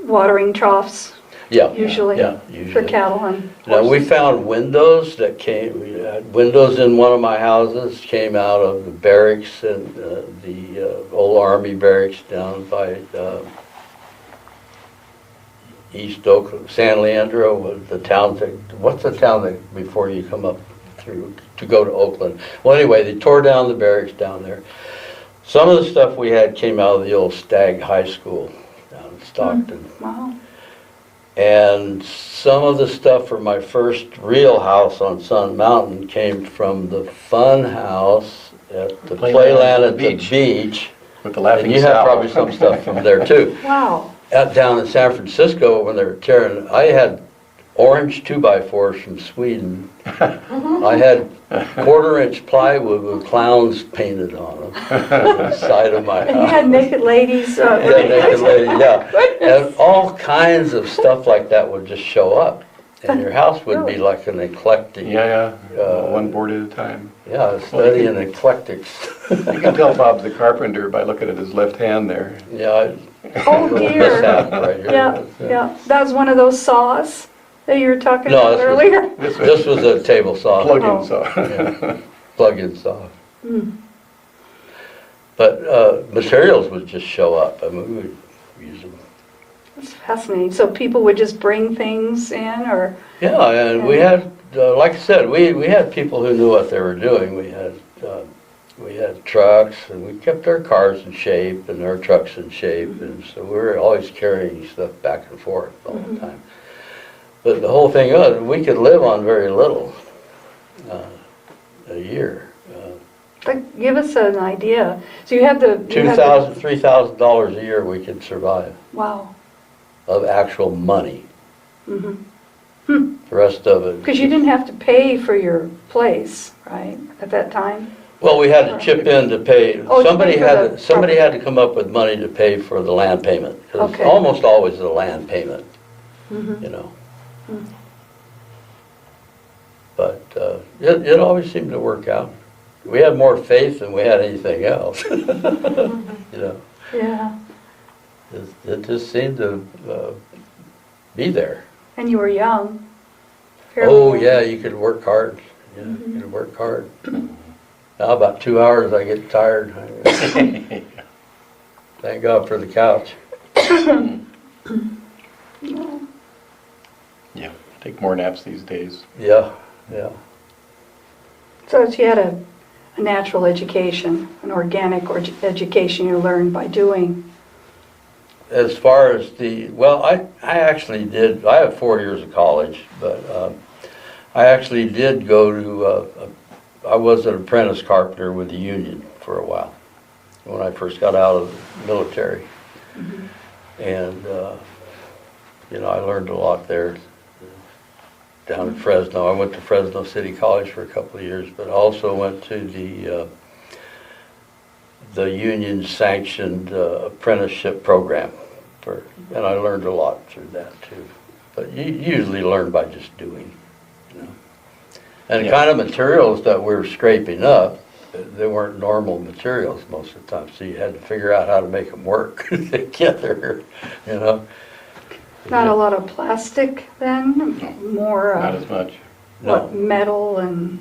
watering troughs Yeah. usually Yeah, for usually. cattle and Now, we horses? found windows that we had windows in one of my houses, came out of the barracks and the old army barracks down by East Oakland, San Leandro, was the town what's the town that, before you come up through, to go to Oakland? Well, anyway, they tore down the barracks down there. Some of the stuff we had came out of the old Stagg High School down in Stockton. Wow. And some of the stuff for my first real house on Sun Mountain came from the fun house at the playland at the beach. With the laughing And you have sow. probably some stuff from there too. Wow. down in San Francisco when they were tearing, I had orange 2x4s from Sweden. I had 1/4-inch plywood with clowns painted on them on the side of my house. And you had naked ladies. Yeah, naked lady, yeah. And all kinds of stuff like that would just show up. And your house would be like an eclectic. Yeah, one board at a time. Yeah, a study in eclectics. You can tell Bob's the carpenter by looking at his left hand there. Yeah. Oh dear. Right here. Yeah, yeah. That was one of those saws that you were talking No, about this was- earlier. This was a table saw. Plug-in saw. Yeah, plug-in saw. Mm. But materials would just show up. I mean, we would use them. That's fascinating. So people would just bring things in, or Yeah, and we had, like I said, we had people who knew what they were doing. We had trucks, and we kept our cars in shape and our trucks in shape, and so we were always carrying stuff back and forth all the time. But the whole thing was, we could live on very little a year. like, give us an idea. So you had the $2,000, $3,000 a year we could survive Wow. of actual money. Mm-hmm. The rest of it. Because you didn't have to pay for your place, right, at that time? Well, we had to chip in to pay, Oh, to somebody pay for had, the somebody had to come up with money to pay for the land payment. 'Cause it's Okay. almost always a land payment, Mm-hmm. you know. Mm. But it always seemed to work out. We had more faith than we had anything else, you know. Yeah. It just seemed to be there. And you were young. Fairly Oh, young. yeah, you could work hard. Yeah, you could work hard. Now about 2 hours I get tired. Thank God for the couch. Yeah, take more naps these days. Yeah, yeah. So you had a natural education, an organic education you learned by doing. As far as well, I actually did, I have 4 years of college, but I actually did go to, I was an apprentice carpenter with the union for a while, when I first got out of the military. And, you know, I learned a lot there down in Fresno. I went to Fresno City College for a couple of years, but I also went to the union-sanctioned apprenticeship program, and I learned a lot through that too. But you usually learn by just doing, you know. And the Yeah. kind of materials that we were scraping up, they weren't normal materials most of the time, so you had to figure out how to make them work together, you know. Not a lot of plastic then, more Not as much. what, No, metal and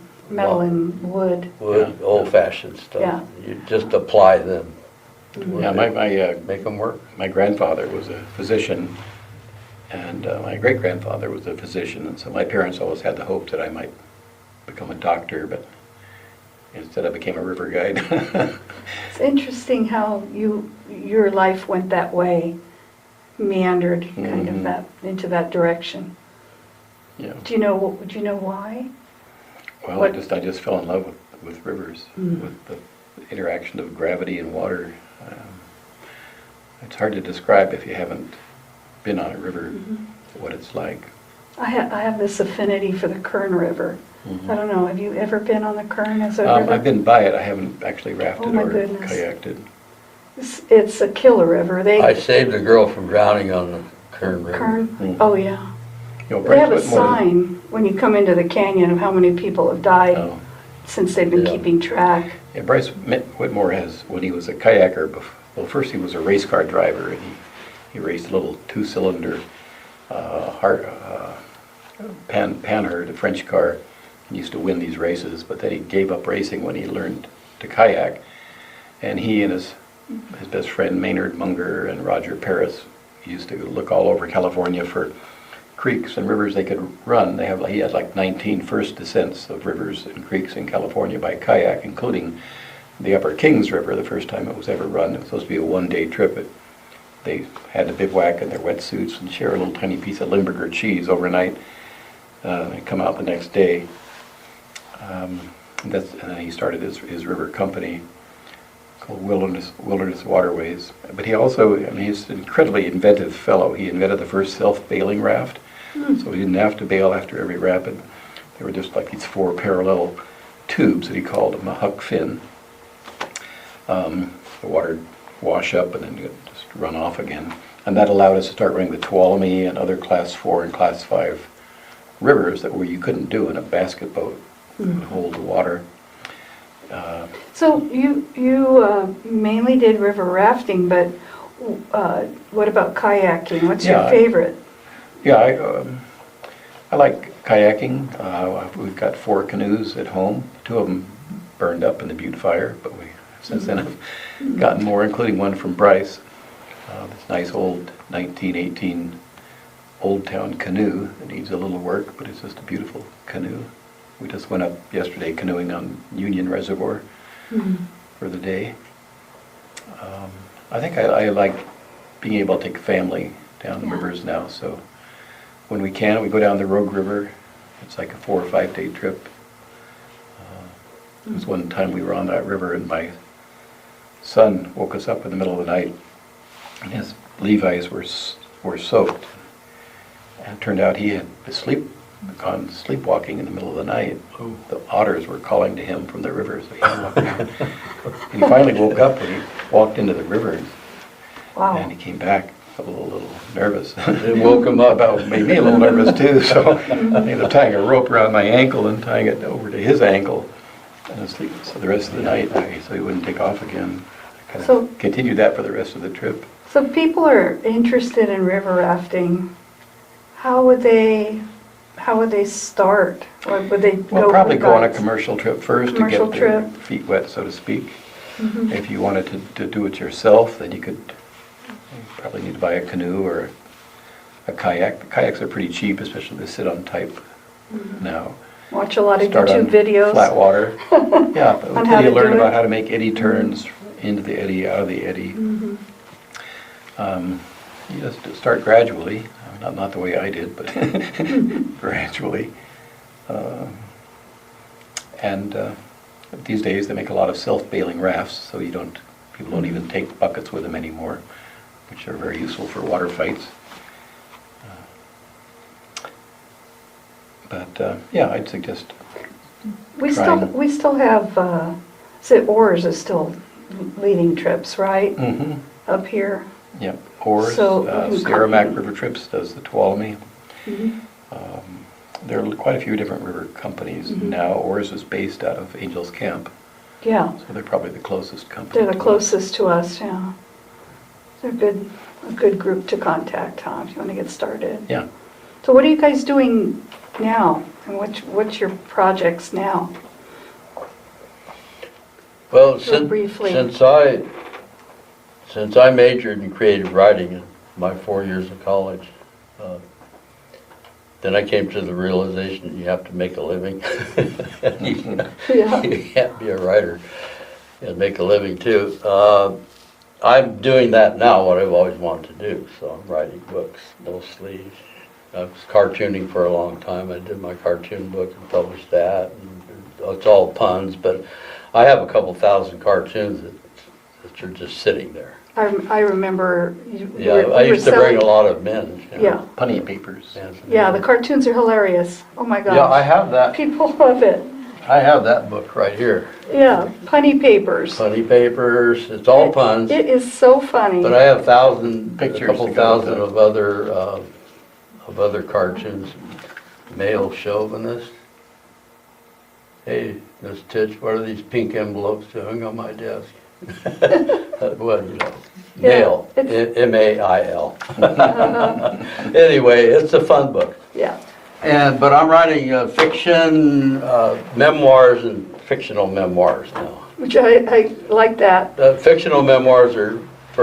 wood. wood, old-fashioned stuff. Yeah. You just apply them. Yeah, Make them work. my grandfather was a physician, and my great-grandfather was a physician, and so my parents always had the hope that I might become a doctor, but instead I became a river guide. It's interesting how your life went that way, meandered kind of that into that direction. Yeah. Do you know why? Well, What- I just fell in love with rivers, with the interaction of gravity and water. It's hard to describe if you haven't been on a river, what it's like. I have this affinity for the Kern River. I don't know, have you ever been on the Kern as a river? I've been by it. I haven't actually rafted Oh, my or goodness. kayaked it. It's a killer river. I saved a girl from drowning on the Kern River. Kern, oh yeah. You know, They have a Bryce Whitmore- sign when you come into the canyon of how many people have died Oh. since they've been Yeah. keeping track. Yeah, Bryce Whitmore has, when he was a kayaker, well, first he was a race car driver, and he raced a little 2-cylinder Panhard, a French car, and used to win these races, but then he gave up racing when he learned to kayak, and he and his best friend Maynard Munger and Roger Paris used to look all over California for creeks and rivers they could run. He had like 19 first descents of rivers and creeks in California by kayak, including the Upper Kings River, the first time it was ever run. It was supposed to be a one-day trip. They had to bivouac in their wetsuits and share a little tiny piece of Limburger cheese overnight and come out the next day. And then he started his river company called Wilderness Waterways. But he also, I mean, he's an incredibly inventive fellow. He invented the first self-bailing raft, so he didn't have to bail after every rapid. They were just like these 4 parallel tubes that he called them a huck fin. The water would wash up and then just run off again. And that allowed us to start running the Tuolumne and other Class 4 and Class 5 rivers that where you couldn't do in a basket boat. It would hold the water. So you mainly did river rafting, but what about kayaking? What's your favorite? Yeah, I like kayaking. We've got 4 canoes at home. 2 of them burned up in the Butte fire, but we since then have gotten more, including one from Bryce. This nice old 1918 Old Town canoe that needs a little work, but it's just a beautiful canoe. We just went up yesterday canoeing on Union Reservoir for the day. I think I like being able to take family down the rivers now, so when we can, we go down the Rogue River. It's like a 4 or 5 day trip. There was one time we were on that river and my son woke us up in the middle of the night and his Levi's were soaked. And it turned out he had gone sleepwalking in the middle of the night. The otters were calling to him from the river, so he walked down. And he finally woke up and he walked into the river. Wow. And he came back a little nervous. It woke him up. About made me a little nervous too, so I ended up tying a rope around my ankle and tying it over to his ankle. And sleep. So the rest of the night, so he wouldn't take off again. I kind of continued that for the rest of the trip. So people are interested in river rafting. How would they start? Or would they probably go on a commercial trip first to get their trip. feet wet, so to speak. If you wanted to do it yourself, then you probably need to buy a canoe or a kayak. The kayaks are pretty cheap, especially the sit-on type now. Watch a lot of Start YouTube on videos. Flat water. Yeah, On how you to learn do about it. how to make eddy turns into the eddy, out of the eddy. You just start gradually. Not the way I did, but gradually. And these days they make a lot of self-bailing rafts, so people don't even take buckets with them anymore, which are very useful for water fights. But yeah, I'd suggest We trying. still have Oars is still leading trips, right? Up here. Yep, Oars, So, Sierra Mac River Trips does the Tuolumne. There are quite a few different river companies now. Oars is based out of Angels Camp, Yeah, so they're probably the closest company. they're the closest to us, yeah. They're a good group to contact, huh, if you want to get started. Yeah. So what are you guys doing now? And what's your projects now? Well, briefly. since I majored in creative writing in my 4 years of college, then I came to the realization that you have to make a living. Yeah. You can't be a writer and make a living too. I'm doing that now, what I've always wanted to do. So I'm writing books mostly. I was cartooning for a long time. I did my cartoon book and published that. And it's all puns, but I have a couple thousand cartoons that are just sitting there. I remember I used to bring a lot of men. Yeah. Punny papers. Yeah, the cartoons are hilarious. Oh my gosh. Yeah, I have that. People love it. I have that book right here. Yeah, punny papers. Funny papers. It's all puns. It is so funny. But I have a Pictures couple to go with thousand it. of other cartoons. Male chauvinist. Hey, Miss Titch, what are these pink envelopes doing on my desk? Well, male, M-A-I-L. Anyway, it's a fun book. Yeah. But I'm writing fiction, memoirs, and fictional memoirs now. Which I like that. The fictional memoirs are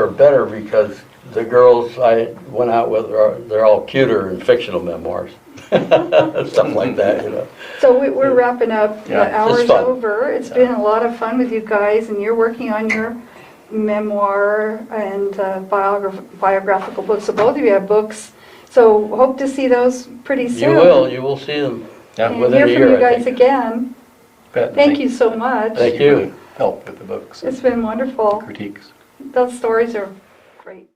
better because the girls I went out with, they're all cuter in fictional memoirs. Something like that, So we're wrapping up. Yeah, The hour's it's fun. over. It's been a lot of fun with you guys, and you're working on your memoir and biographical books. So both of you have books. So hope to see those pretty soon. You will see them Yeah. And within hear a from year, you I guys think. again. Bet. Thank you so much. Thank you. help with the books, It's been wonderful. critiques. Those stories are great.